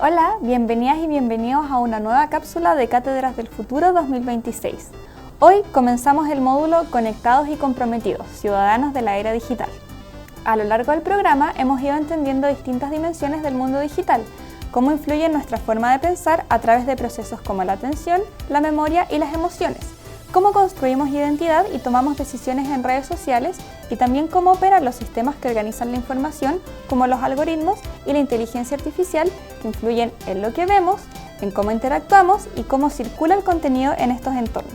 Hola, bienvenidas y bienvenidos a una nueva cápsula de Cátedras del Futuro 2026. Hoy comenzamos el módulo Conectados y comprometidos, ciudadanos de la era digital. A lo largo del programa hemos ido entendiendo distintas dimensiones del mundo digital, cómo influye en nuestra forma de pensar a través de procesos como la atención, la memoria y las emociones, cómo construimos identidad y tomamos decisiones en redes sociales y también cómo operan los sistemas que organizan la información, como los algoritmos y la inteligencia artificial, que influyen en lo que vemos, en cómo interactuamos y cómo circula el contenido en estos entornos.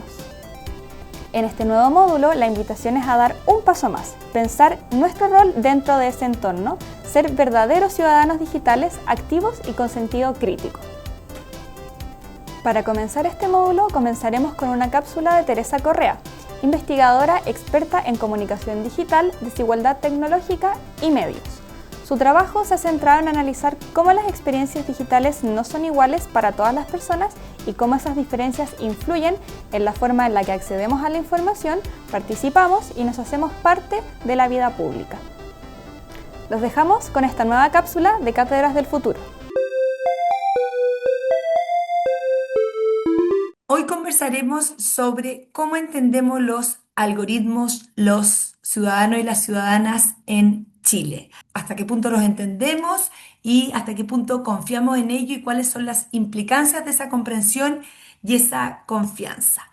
En este nuevo módulo, la invitación es a dar un paso más, pensar nuestro rol dentro de ese entorno, ser verdaderos ciudadanos digitales activos y con sentido crítico. Para comenzar este módulo, comenzaremos con una cápsula de Teresa Correa, investigadora experta en comunicación digital, desigualdad tecnológica y medios. Su trabajo se ha centrado en analizar cómo las experiencias digitales no son iguales para todas las personas y cómo esas diferencias influyen en la forma en la que accedemos a la información, participamos y nos hacemos parte de la vida pública. Los dejamos con esta nueva cápsula de Cátedras del Futuro. Hoy conversaremos sobre cómo entendemos los algoritmos, los ciudadanos y las ciudadanas en Chile. Hasta qué punto los entendemos y hasta qué punto confiamos en ello y cuáles son las implicancias de esa comprensión y esa confianza.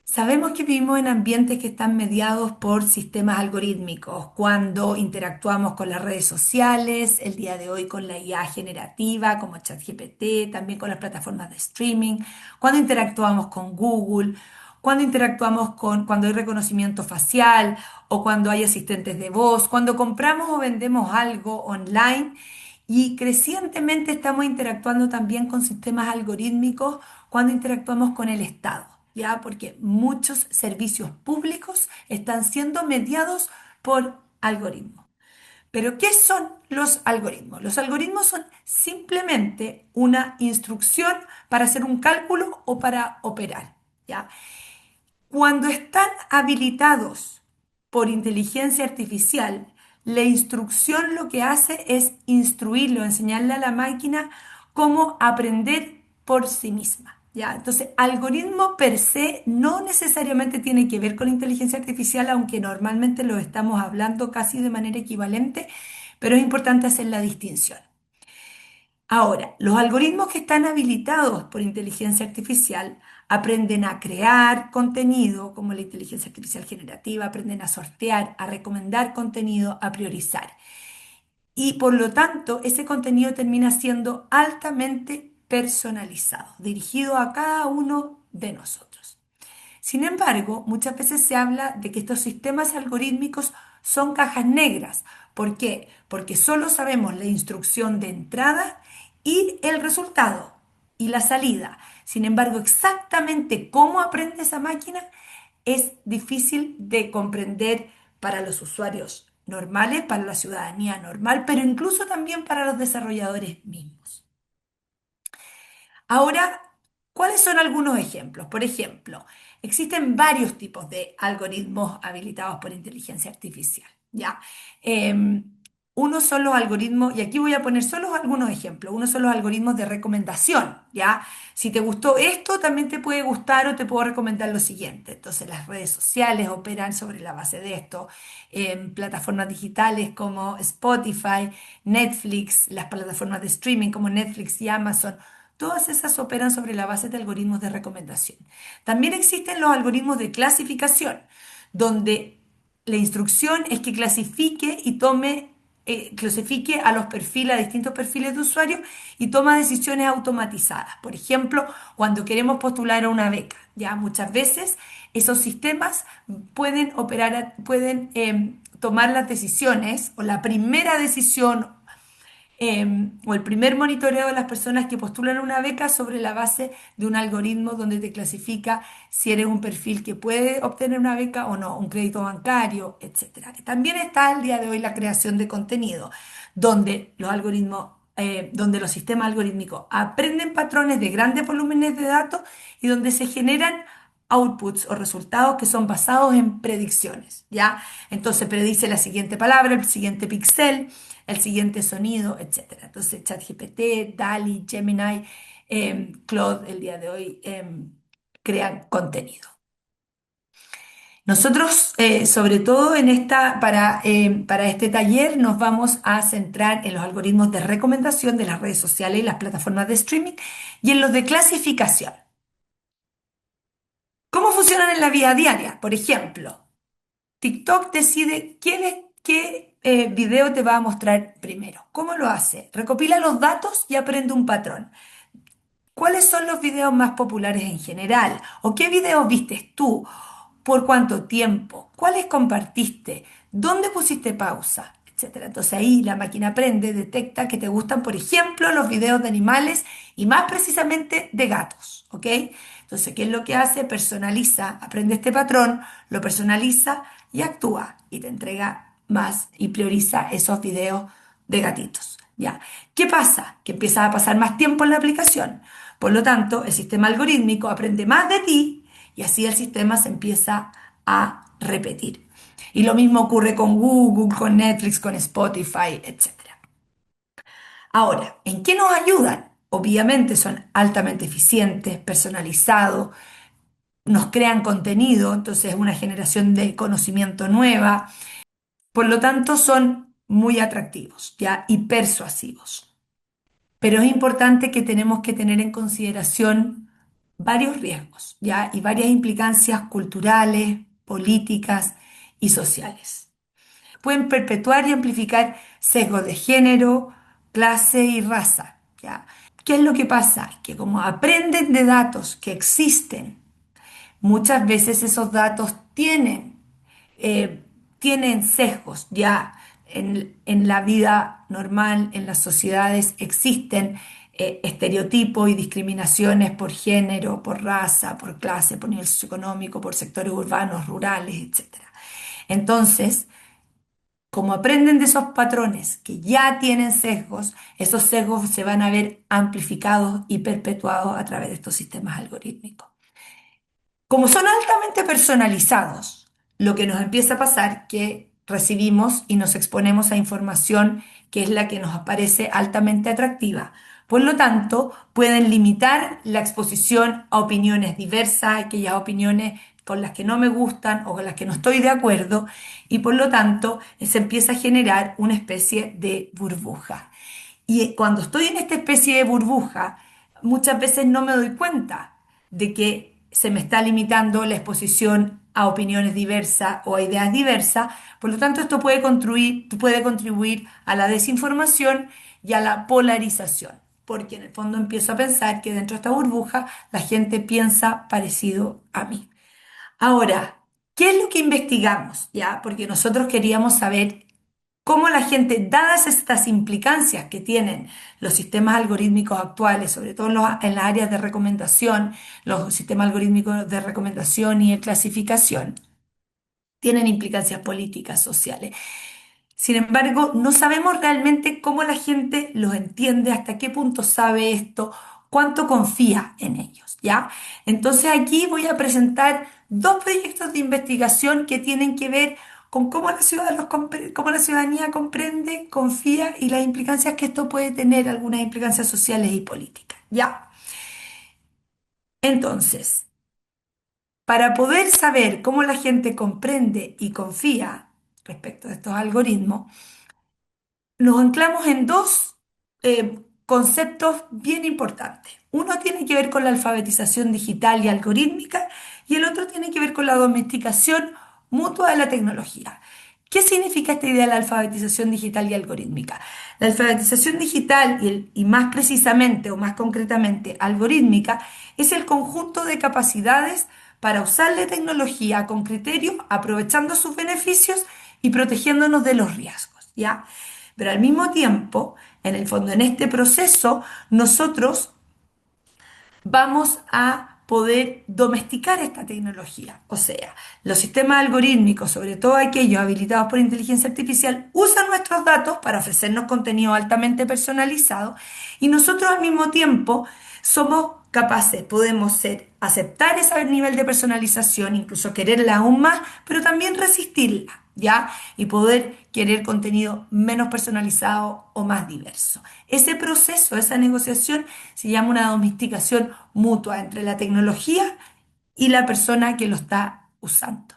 Sabemos que vivimos en ambientes que están mediados por sistemas algorítmicos. Cuando interactuamos con las redes sociales, el día de hoy con la IA generativa como ChatGPT, también con las plataformas de streaming, cuando interactuamos con Google, cuando hay reconocimiento facial o cuando hay asistentes de voz, cuando compramos o vendemos algo online y crecientemente estamos interactuando también con sistemas algorítmicos cuando interactuamos con el Estado. ¿Ya? Porque muchos servicios públicos están siendo mediados por algoritmos. Pero ¿qué son los algoritmos? Los algoritmos son simplemente una instrucción para hacer un cálculo o para operar, ¿ya? Cuando están habilitados por inteligencia artificial, la instrucción lo que hace es instruirlo, enseñarle a la máquina cómo aprender por sí misma. ¿Ya? Entonces, algoritmo per se no necesariamente tiene que ver con inteligencia artificial, aunque normalmente lo estamos hablando casi de manera equivalente, pero es importante hacer la distinción. Ahora, los algoritmos que están habilitados por inteligencia artificial aprenden a crear contenido, como la inteligencia artificial generativa, aprenden a sortear, a recomendar contenido, a priorizar. Y por lo tanto, ese contenido termina siendo altamente personalizado, dirigido a cada uno de nosotros. Sin embargo, muchas veces se habla de que estos sistemas algorítmicos son cajas negras. ¿Por qué? Porque solo sabemos la instrucción de entrada y el resultado y la salida. Sin embargo, exactamente cómo aprende esa máquina es difícil de comprender para los usuarios normales, para la ciudadanía normal, pero incluso también para los desarrolladores mismos. Ahora, ¿cuáles son algunos ejemplos? Por ejemplo, existen varios tipos de algoritmos habilitados por inteligencia artificial, ¿ya? Unos son los algoritmos, y aquí voy a poner solo algunos ejemplos. Uno son los algoritmos de recomendación, ¿ya? Si te gustó esto, también te puede gustar o te puedo recomendar lo siguiente. Entonces, las redes sociales operan sobre la base de esto. Plataformas digitales como Spotify, Netflix, las plataformas de streaming como Netflix y Amazon. Todas esas operan sobre la base de algoritmos de recomendación. También existen los algoritmos de clasificación, donde la instrucción es que clasifique a los perfiles, a distintos perfiles de usuarios y toma decisiones automatizadas. Por ejemplo, cuando queremos postular a una beca, ya muchas veces esos sistemas pueden tomar las decisiones o la primera decisión o el primer monitoreo de las personas que postulan una beca sobre la base de un algoritmo donde te clasifica si eres un perfil que puede obtener una beca o no, un crédito bancario, etcétera. También está al día de hoy la creación de contenido, donde los sistemas algorítmicos aprenden patrones de grandes volúmenes de datos y donde se generan outputs o resultados que son basados en predicciones, ¿ya? Entonces predice la siguiente palabra, el siguiente píxel, el siguiente sonido, etcétera. Entonces ChatGPT, DALL-E, Gemini, Claude, el día de hoy, crean contenido. Nosotros, sobre todo para este taller, nos vamos a centrar en los algoritmos de recomendación de las redes sociales y las plataformas de streaming y en los de clasificación. ¿Cómo funcionan en la vida diaria? Por ejemplo, TikTok decide qué video te va a mostrar primero. ¿Cómo lo hace? Recopila los datos y aprende un patrón. ¿Cuáles son los videos más populares en general? ¿O qué videos vistes tú? ¿Por cuánto tiempo? ¿Cuáles compartiste? ¿Dónde pusiste pausa? Etcétera. Entonces ahí la máquina aprende, detecta que te gustan, por ejemplo, los videos de animales y más precisamente de gatos. ¿Ok? Entonces, ¿qué es lo que hace? Personaliza, aprende este patrón, lo personaliza y actúa y te entrega más y prioriza esos videos de gatitos. ¿Ya? ¿Qué pasa? Que empiezas a pasar más tiempo en la aplicación. Por lo tanto, el sistema algorítmico aprende más de ti y así el sistema se empieza a repetir. Y lo mismo ocurre con Google, con Netflix, con Spotify, etcétera. Ahora, ¿en qué nos ayudan? Obviamente son altamente eficientes, personalizados, nos crean contenido, entonces es una generación de conocimiento nueva. Por lo tanto, son muy atractivos, ¿ya? Y persuasivos. Pero es importante que tenemos que tener en consideración varios riesgos, ¿ya? Y varias implicancias culturales, políticas y sociales. Pueden perpetuar y amplificar sesgos de género, clase y raza, ¿ya? ¿Qué es lo que pasa? Que como aprenden de datos que existen, muchas veces esos datos eh, tienen sesgos ya en la vida normal, en las sociedades existen estereotipos y discriminaciones por género, por raza, por clase, por nivel socioeconómico, por sectores urbanos, rurales, etcétera. Entonces, como aprenden de esos patrones que ya tienen sesgos, esos sesgos se van a ver amplificados y perpetuados a través de estos sistemas algorítmicos. Como son altamente personalizados, lo que nos empieza a pasar que recibimos y nos exponemos a información que es la que nos parece altamente atractiva. Por lo tanto, pueden limitar la exposición a opiniones diversas, aquellas opiniones con las que no me gustan o con las que no estoy de acuerdo, y por lo tanto se empieza a generar una especie de burbuja. Y cuando estoy en esta especie de burbuja, muchas veces no me doy cuenta de que se me está limitando la exposición a opiniones diversas o a ideas diversas. Por lo tanto, esto puede contribuir a la desinformación y a la polarización, porque en el fondo empiezo a pensar que dentro de esta burbuja la gente piensa parecido a mí. Ahora, ¿qué es lo que investigamos? ¿Ya? Porque nosotros queríamos saber cómo la gente, dadas estas implicancias que tienen los sistemas algorítmicos actuales, sobre todo en las áreas de recomendación, los sistemas algorítmicos de recomendación y de clasificación, tienen implicancias políticas, sociales. Sin embargo, no sabemos realmente cómo la gente los entiende, hasta qué punto sabe esto, cuánto confía en ellos, ¿ya? Entonces aquí voy a presentar dos proyectos de investigación que tienen que ver con cómo la ciudadanía comprende, confía y las implicancias que esto puede tener, algunas implicancias sociales y políticas, ¿ya? Entonces, para poder saber cómo la gente comprende y confía respecto a estos algoritmos, nos anclamos en dos conceptos bien importantes. Uno tiene que ver con la alfabetización digital y algorítmica y el otro tiene que ver con la domesticación mutua de la tecnología. ¿Qué significa esta idea de la alfabetización digital y algorítmica? La alfabetización digital y más precisamente o más concretamente algorítmica es el conjunto de capacidades para usar la tecnología con criterio, aprovechando sus beneficios y protegiéndonos de los riesgos, ¿ya? Pero al mismo tiempo, en el fondo, en este proceso, nosotros vamos a poder domesticar esta tecnología. O sea, los sistemas algorítmicos, sobre todo aquellos habilitados por inteligencia artificial, usan nuestros datos para ofrecernos contenido altamente personalizado y nosotros al mismo tiempo somos capaces, podemos ser, aceptar ese nivel de personalización, incluso quererla aún más, pero también resistirla, ¿ya? Y poder querer contenido menos personalizado o más diverso. Ese proceso, esa negociación, se llama una domesticación mutua entre la tecnología y la persona que lo está usando.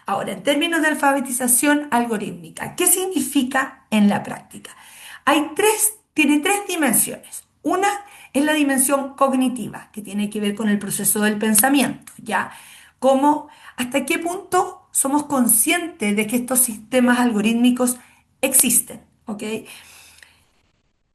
Ahora, en términos de alfabetización algorítmica, ¿qué significa en la práctica? Tiene tres dimensiones. Una es la dimensión cognitiva, que tiene que ver con el proceso del pensamiento, ¿ya? Cómo, hasta qué punto somos conscientes de que estos sistemas algorítmicos existen, ¿ok?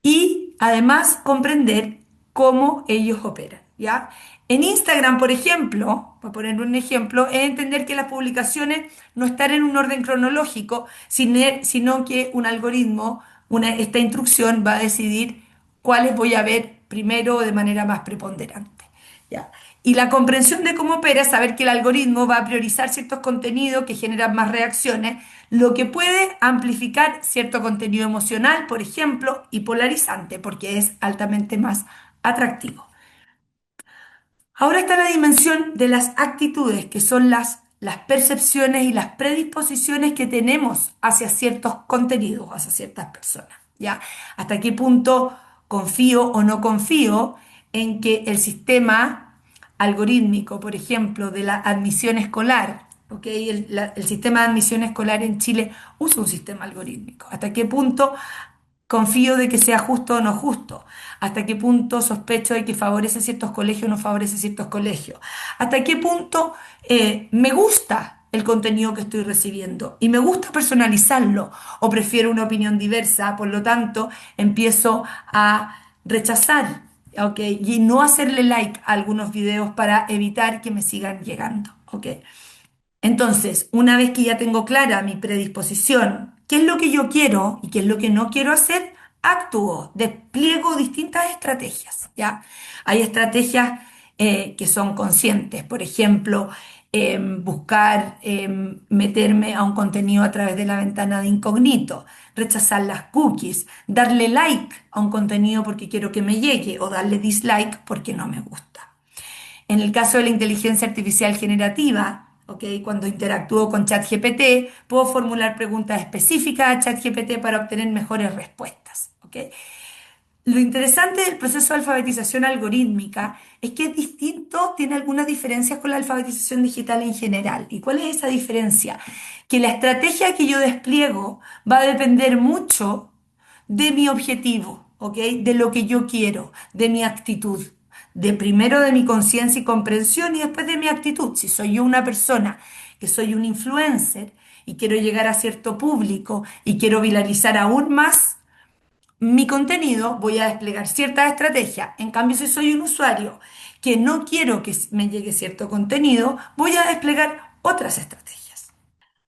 Y además comprender cómo ellos operan, ¿ya? En Instagram, por ejemplo, para poner un ejemplo, es entender que las publicaciones no están en un orden cronológico, sino que un algoritmo, esta instrucción va a decidir cuáles voy a ver primero o de manera más preponderante, ¿ya? Y la comprensión de cómo opera es saber que el algoritmo va a priorizar ciertos contenidos que generan más reacciones, lo que puede amplificar cierto contenido emocional, por ejemplo, y polarizante, porque es altamente más atractivo. Ahora está la dimensión de las actitudes, que son las percepciones y las predisposiciones que tenemos hacia ciertos contenidos, hacia ciertas personas, ¿ya? Hasta qué punto confío o no confío en que el sistema algorítmico, por ejemplo, de la admisión escolar, ¿ok? El sistema de admisión escolar en Chile usa un sistema algorítmico. ¿Hasta qué punto confío de que sea justo o no justo? ¿Hasta qué punto sospecho de que favorece ciertos colegios o no favorece ciertos colegios? ¿Hasta qué punto me gusta el contenido que estoy recibiendo y me gusta personalizarlo o prefiero una opinión diversa? Por lo tanto, empiezo a rechazar, ¿ok? Y no hacerle like a algunos videos para evitar que me sigan llegando, ¿ok? Entonces, una vez que ya tengo clara mi predisposición, qué es lo que yo quiero y qué es lo que no quiero hacer, actúo, despliego distintas estrategias, ¿ya? Hay estrategias que son conscientes, por ejemplo, buscar meterme a un contenido a través de la ventana de incógnito, rechazar las cookies, darle like a un contenido porque quiero que me llegue o darle dislike porque no me gusta. En el caso de la inteligencia artificial generativa, ¿ok? Cuando interactúo con ChatGPT, puedo formular preguntas específicas a ChatGPT para obtener mejores respuestas, ¿ok? Lo interesante del proceso de alfabetización algorítmica es que es distinto, tiene algunas diferencias con la alfabetización digital en general. ¿Y cuál es esa diferencia? Que la estrategia que yo despliego va a depender mucho de mi objetivo, ¿ok? De lo que yo quiero, de mi actitud, de primero de mi conciencia y comprensión y después de mi actitud. Si soy yo una persona que soy un influencer y quiero llegar a cierto público y quiero viralizar aún más mi contenido, voy a desplegar ciertas estrategias. En cambio, si soy un usuario que no quiero que me llegue cierto contenido, voy a desplegar otras estrategias.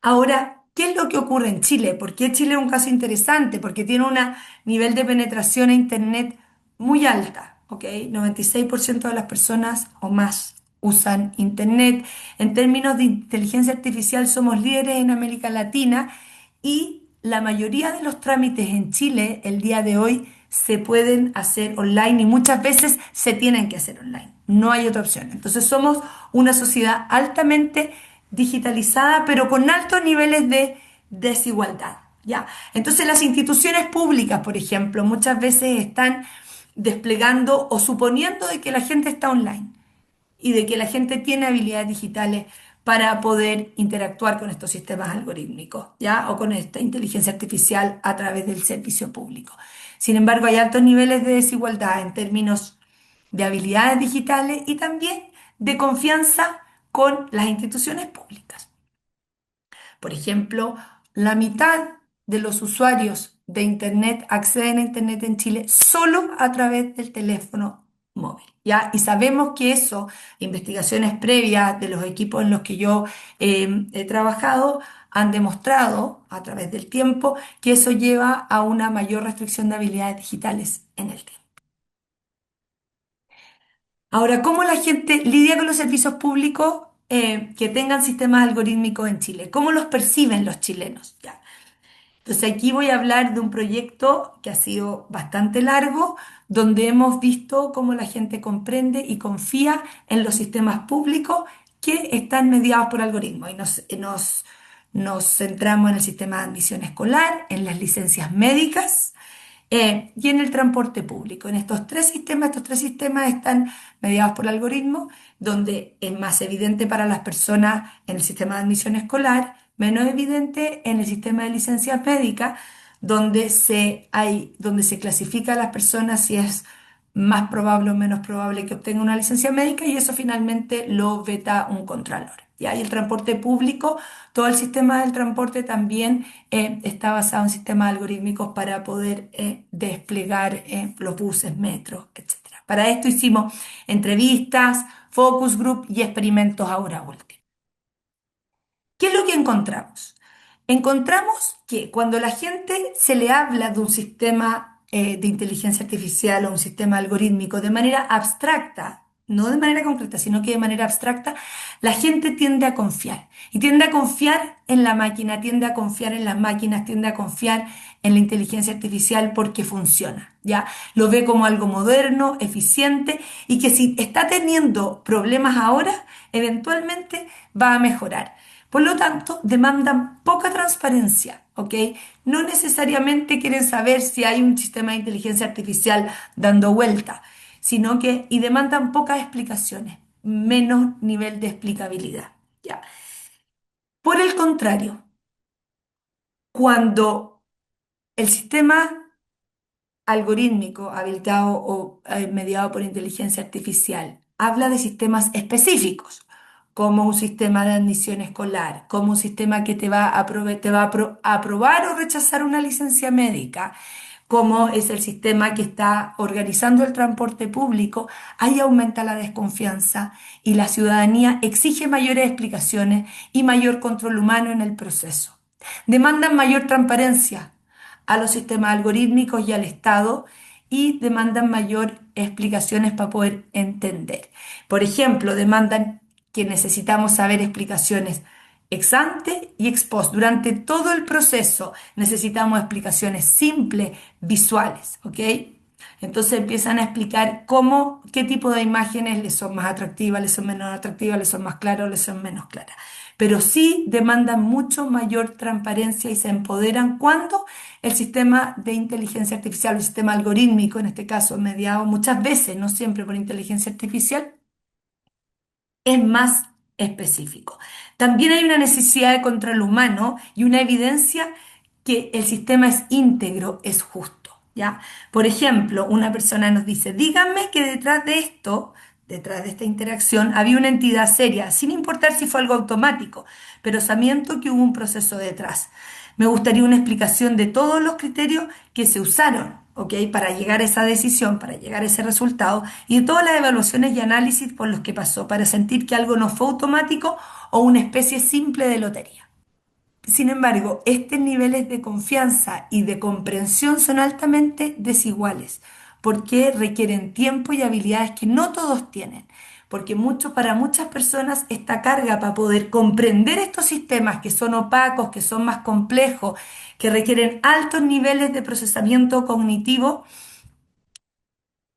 Ahora, ¿qué es lo que ocurre en Chile? ¿Por qué Chile es un caso interesante? Porque tiene un nivel de penetración a Internet muy alta, ¿ok? 96% de las personas o más usan Internet. En términos de inteligencia artificial somos líderes en América Latina y la mayoría de los trámites en Chile el día de hoy se pueden hacer online y muchas veces se tienen que hacer online. No hay otra opción. Entonces somos una sociedad altamente digitalizada, pero con altos niveles de desigualdad, ¿ya? Entonces las instituciones públicas, por ejemplo, muchas veces están desplegando o suponiendo de que la gente está online y de que la gente tiene habilidades digitales para poder interactuar con estos sistemas algorítmicos, ¿ya? O con esta inteligencia artificial a través del servicio público. Sin embargo, hay altos niveles de desigualdad en términos de habilidades digitales y también de confianza con las instituciones públicas. Por ejemplo, la mitad de los usuarios de Internet acceden a Internet en Chile solo a través del teléfono móvil, ¿ya? Y sabemos que eso, investigaciones previas de los equipos en los que yo he trabajado, han demostrado a través del tiempo que eso lleva a una mayor restricción de habilidades digitales en el tiempo. Ahora, ¿cómo la gente lidia con los servicios públicos que tengan sistemas algorítmicos en Chile? ¿Cómo los perciben los chilenos? ¿Ya? Entonces aquí voy a hablar de un proyecto que ha sido bastante largo, donde hemos visto cómo la gente comprende y confía en los sistemas públicos que están mediados por algoritmos. Y nos centramos en el sistema de admisión escolar, en las licencias médicas y en el transporte público. En estos tres sistemas están mediados por algoritmos, donde es más evidente para las personas en el sistema de admisión escolar, menos evidente en el sistema de licencias médicas, donde se clasifica a las personas si es más probable o menos probable que obtenga una licencia médica y eso finalmente lo veta un contralor. ¿Ya? Y el transporte público, todo el sistema del transporte también está basado en sistemas algorítmicos para poder desplegar los buses, metros, etcétera. Para esto hicimos entrevistas, focus group y experimentos ahora último. ¿Qué es lo que encontramos? Encontramos que cuando la gente se le habla de un sistema de inteligencia artificial o un sistema algorítmico de manera abstracta, no de manera concreta, sino que de manera abstracta, la gente tiende a confiar. Y tiende a confiar en la máquina, tiende a confiar en las máquinas, tiende a confiar en la inteligencia artificial porque funciona, ¿ya? Lo ve como algo moderno, eficiente y que si está teniendo problemas ahora, eventualmente va a mejorar. Por lo tanto, demandan poca transparencia, ¿ok? No necesariamente quieren saber si hay un sistema de inteligencia artificial dando vuelta, y demandan pocas explicaciones, menos nivel de explicabilidad, ¿ya? Por el contrario, cuando el sistema algorítmico habilitado o mediado por inteligencia artificial habla de sistemas específicos, como un sistema de admisión escolar, como un sistema que te va a aprobar o rechazar una licencia médica, como es el sistema que está organizando el transporte público, ahí aumenta la desconfianza y la ciudadanía exige mayores explicaciones y mayor control humano en el proceso. Demandan mayor transparencia a los sistemas algorítmicos y al Estado y demandan mayor explicaciones para poder entender. Por ejemplo, demandan que necesitamos saber explicaciones ex ante y ex post. Durante todo el proceso necesitamos explicaciones simples, visuales, ¿ok? Entonces empiezan a explicar qué tipo de imágenes les son más atractivas, les son menos atractivas, les son más claras o les son menos claras. Pero sí demandan mucho mayor transparencia y se empoderan cuando el sistema de inteligencia artificial, el sistema algorítmico, en este caso mediado muchas veces, no siempre por inteligencia artificial, es más específico. También hay una necesidad de control humano y una evidencia que el sistema es íntegro, es justo, ¿ya? Por ejemplo, una persona nos dice, díganme que detrás de esto, detrás de esta interacción, había una entidad seria, sin importar si fue algo automático, pero sabiendo que hubo un proceso detrás. Me gustaría una explicación de todos los criterios que se usaron, ¿ok? Para llegar a esa decisión, para llegar a ese resultado y de todas las evaluaciones y análisis por los que pasó, para sentir que algo no fue automático o una especie simple de lotería. Sin embargo, estos niveles de confianza y de comprensión son altamente desiguales porque requieren tiempo y habilidades que no todos tienen. Porque para muchas personas esta carga para poder comprender estos sistemas que son opacos, que son más complejos, que requieren altos niveles de procesamiento cognitivo,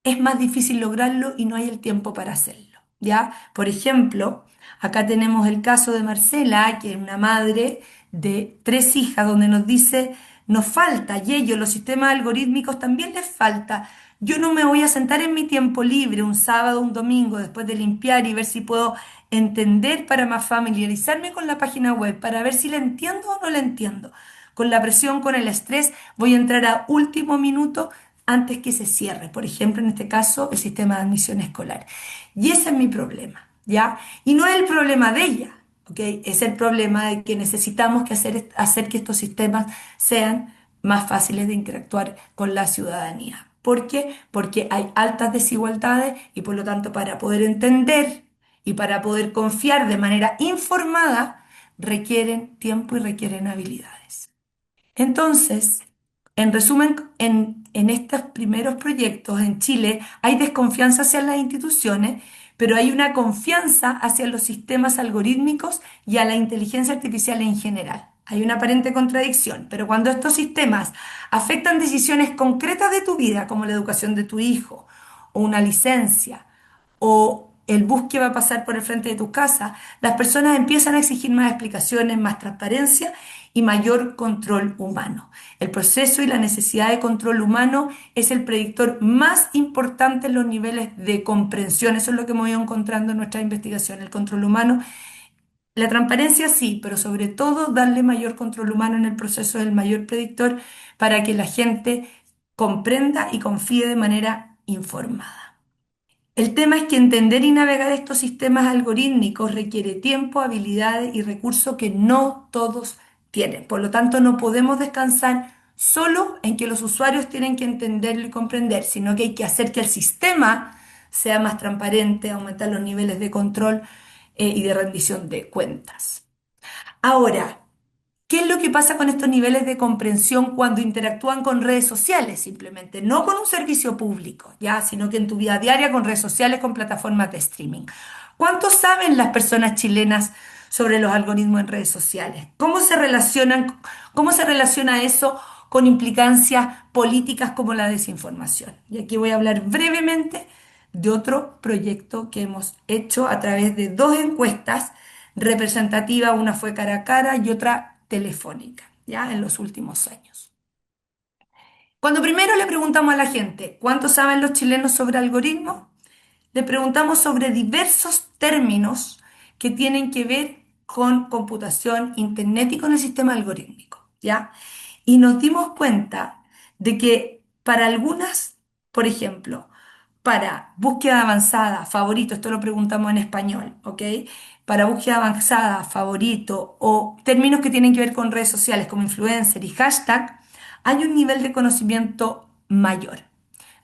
es más difícil lograrlo y no hay el tiempo para hacerlo, ¿ya? Por ejemplo, acá tenemos el caso de Marcela, que es una madre de tres hijas, donde nos dice, nos falta, y ellos, los sistemas algorítmicos también les falta. Yo no me voy a sentar en mi tiempo libre, un sábado, un domingo, después de limpiar y ver si puedo entender para más familiarizarme con la página web, para ver si la entiendo o no la entiendo. Con la presión, con el estrés, voy a entrar a último minuto antes que se cierre, por ejemplo, en este caso, el sistema de admisión escolar. Y ese es mi problema, ¿ya? Y no es el problema de ella, ¿ok? Es el problema de que necesitamos hacer que estos sistemas sean más fáciles de interactuar con la ciudadanía. ¿Por qué? Porque hay altas desigualdades y por lo tanto para poder entender y para poder confiar de manera informada requieren tiempo y requieren habilidades. Entonces, en resumen, en estos primeros proyectos en Chile hay desconfianza hacia las instituciones, pero hay una confianza hacia los sistemas algorítmicos y a la inteligencia artificial en general. hay una aparente contradicción, pero cuando estos sistemas afectan decisiones concretas de tu vida, como la educación de tu hijo, o una licencia, o el bus que va a pasar por el frente de tu casa, las personas empiezan a exigir más explicaciones, más transparencia y mayor control humano. El proceso y la necesidad de control humano es el predictor más importante en los niveles de comprensión. Eso es lo que hemos ido encontrando en nuestra investigación. El control humano, la transparencia sí, pero sobre todo darle mayor control humano en el proceso es el mayor predictor para que la gente comprenda y confíe de manera informada. El tema es que entender y navegar estos sistemas algorítmicos requiere tiempo, habilidades y recursos que no todos tienen. Por lo tanto, no podemos descansar solo en que los usuarios tienen que entenderlo y comprender, sino que hay que hacer que el sistema sea más transparente, aumentar los niveles de control, y de rendición de cuentas. Ahora, ¿qué es lo que pasa con estos niveles de comprensión cuando interactúan con redes sociales simplemente? No con un servicio público, ya, sino que en tu vida diaria con redes sociales, con plataformas de streaming. ¿Cuánto saben las personas chilenas sobre los algoritmos en redes sociales? Cómo se relaciona eso con implicancias políticas como la desinformación? Y aquí voy a hablar brevemente de otro proyecto que hemos hecho a través de dos encuestas representativas, una fue cara a cara y otra telefónica, ya en los últimos años. Cuando primero le preguntamos a la gente cuánto saben los chilenos sobre algoritmos, le preguntamos sobre diversos términos que tienen que ver con computación, internet y con el sistema algorítmico, ¿ya? Y nos dimos cuenta de que para algunas, por ejemplo, para búsqueda avanzada, favorito, esto lo preguntamos en español, ¿ok? Para búsqueda avanzada, favorito o términos que tienen que ver con redes sociales como influencer y hashtag, hay un nivel de conocimiento mayor,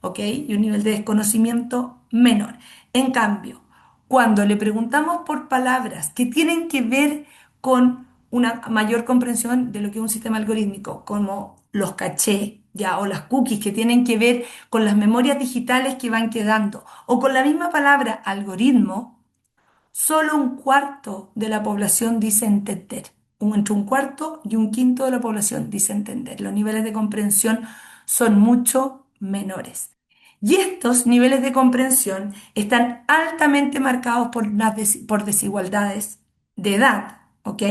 ¿ok? Y un nivel de desconocimiento menor. En cambio, cuando le preguntamos por palabras que tienen que ver con una mayor comprensión de lo que es un sistema algorítmico, como los cachés, ya, o las cookies que tienen que ver con las memorias digitales que van quedando, o con la misma palabra algoritmo, solo un cuarto de la población dice entender. Entre un cuarto y un quinto de la población dice entender. Los niveles de comprensión son mucho menores. Y estos niveles de comprensión están altamente marcados por desigualdades de edad, ¿ok?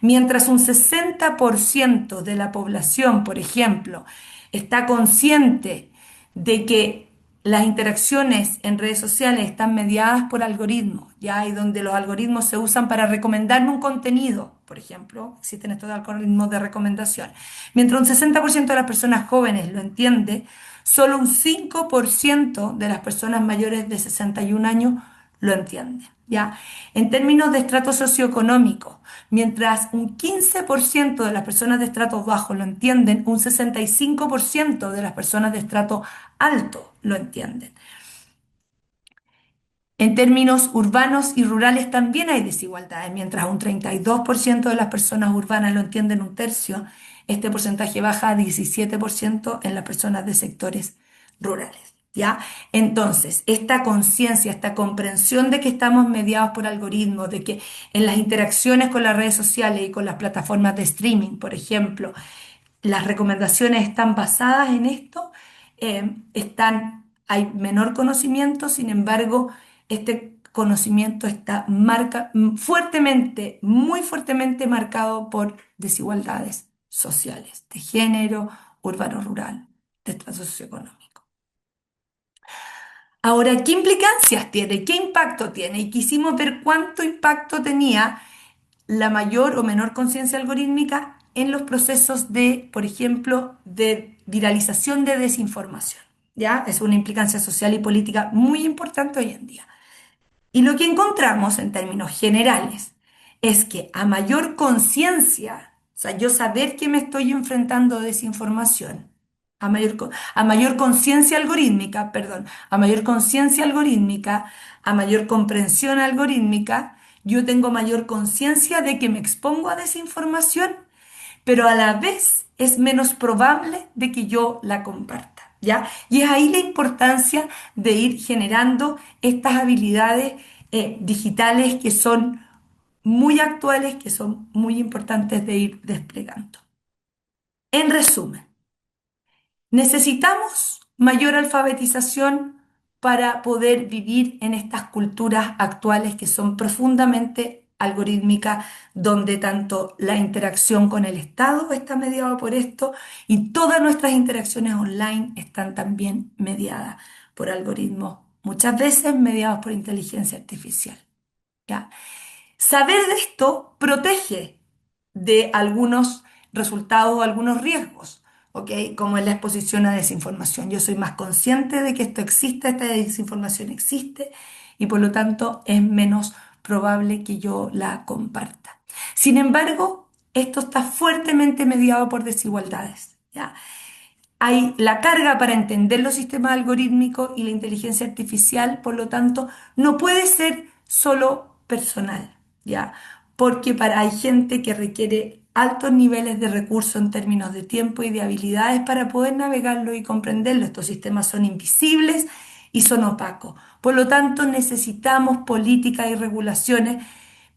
Mientras un 60% de la población, por ejemplo, está consciente de que las interacciones en redes sociales están mediadas por algoritmos, ¿ya? Y donde los algoritmos se usan para recomendarme un contenido, por ejemplo, existen estos algoritmos de recomendación. Mientras un 60% de las personas jóvenes lo entiende, solo un 5% de las personas mayores de 61 años lo entienden, ¿ya? En términos de estrato socioeconómico, mientras un 15% de las personas de estratos bajos lo entienden, un 65% de las personas de estrato alto lo entienden. En términos urbanos y rurales también hay desigualdades. Mientras un 32% de las personas urbanas lo entienden un tercio, este porcentaje baja a 17% en las personas de sectores rurales. ¿Ya? Entonces, esta conciencia, esta comprensión de que estamos mediados por algoritmos, de que en las interacciones con las redes sociales y con las plataformas de streaming, por ejemplo, las recomendaciones están basadas en esto, hay menor conocimiento, sin embargo, este conocimiento está fuertemente, muy fuertemente marcado por desigualdades sociales, de género, urbano-rural, de estrato socioeconómico. Ahora, ¿qué implicancias tiene? ¿Qué impacto tiene? Y quisimos ver cuánto impacto tenía la mayor o menor conciencia algorítmica en los procesos de, por ejemplo, de viralización de desinformación. ¿Ya? Es una implicancia social y política muy importante hoy en día. Y lo que encontramos en términos generales es que a mayor conciencia, o sea, yo saber que me estoy enfrentando a desinformación, a mayor conciencia algorítmica, perdón, a mayor conciencia algorítmica, a mayor comprensión algorítmica, yo tengo mayor conciencia de que me expongo a desinformación, pero a la vez es menos probable de que yo la comparta, ¿ya? Y es ahí la importancia de ir generando estas habilidades digitales que son muy actuales que son muy importantes de ir desplegando. En resumen, necesitamos mayor alfabetización para poder vivir en estas culturas actuales que son profundamente algorítmicas, donde tanto la interacción con el Estado está mediada por esto y todas nuestras interacciones online están también mediadas por algoritmos, muchas veces mediados por inteligencia artificial. ¿Ya? Saber de esto protege de algunos resultados o algunos riesgos, ¿ok? Como es la exposición a desinformación. Yo soy más consciente de que esto existe, esta desinformación existe, y por lo tanto es menos probable que yo la comparta. Sin embargo, esto está fuertemente mediado por desigualdades, ¿ya? Hay la carga para entender los sistemas algorítmicos y la inteligencia artificial, por lo tanto, no puede ser solo personal, ¿ya? Porque hay gente que requiere altos niveles de recursos en términos de tiempo y de habilidades para poder navegarlo y comprenderlo. Estos sistemas son invisibles y son opacos. Por lo tanto, necesitamos políticas y regulaciones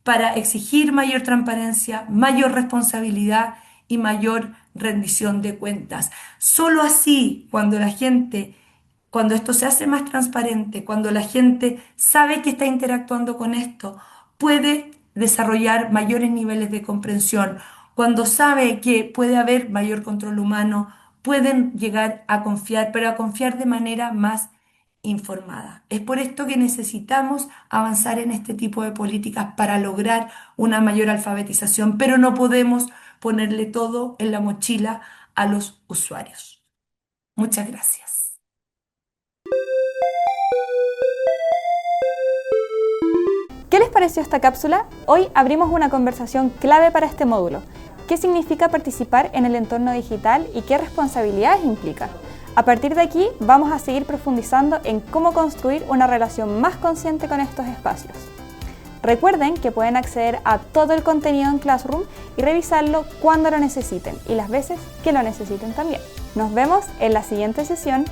para exigir mayor transparencia, mayor responsabilidad y mayor rendición de cuentas. Solo así, cuando esto se hace más transparente, cuando la gente sabe que está interactuando con esto, puede desarrollar mayores niveles de comprensión. Cuando sabe que puede haber mayor control humano, pueden llegar a confiar, pero a confiar de manera más informada. Es por esto que necesitamos avanzar en este tipo de políticas para lograr una mayor alfabetización, pero no podemos ponerle todo en la mochila a los usuarios. Muchas gracias. ¿Qué les pareció esta cápsula? Hoy abrimos una conversación clave para este módulo. ¿Qué significa participar en el entorno digital y qué responsabilidades implica? A partir de aquí vamos a seguir profundizando en cómo construir una relación más consciente con estos espacios. Recuerden que pueden acceder a todo el contenido en Classroom y revisarlo cuando lo necesiten y las veces que lo necesiten también. Nos vemos en la siguiente sesión.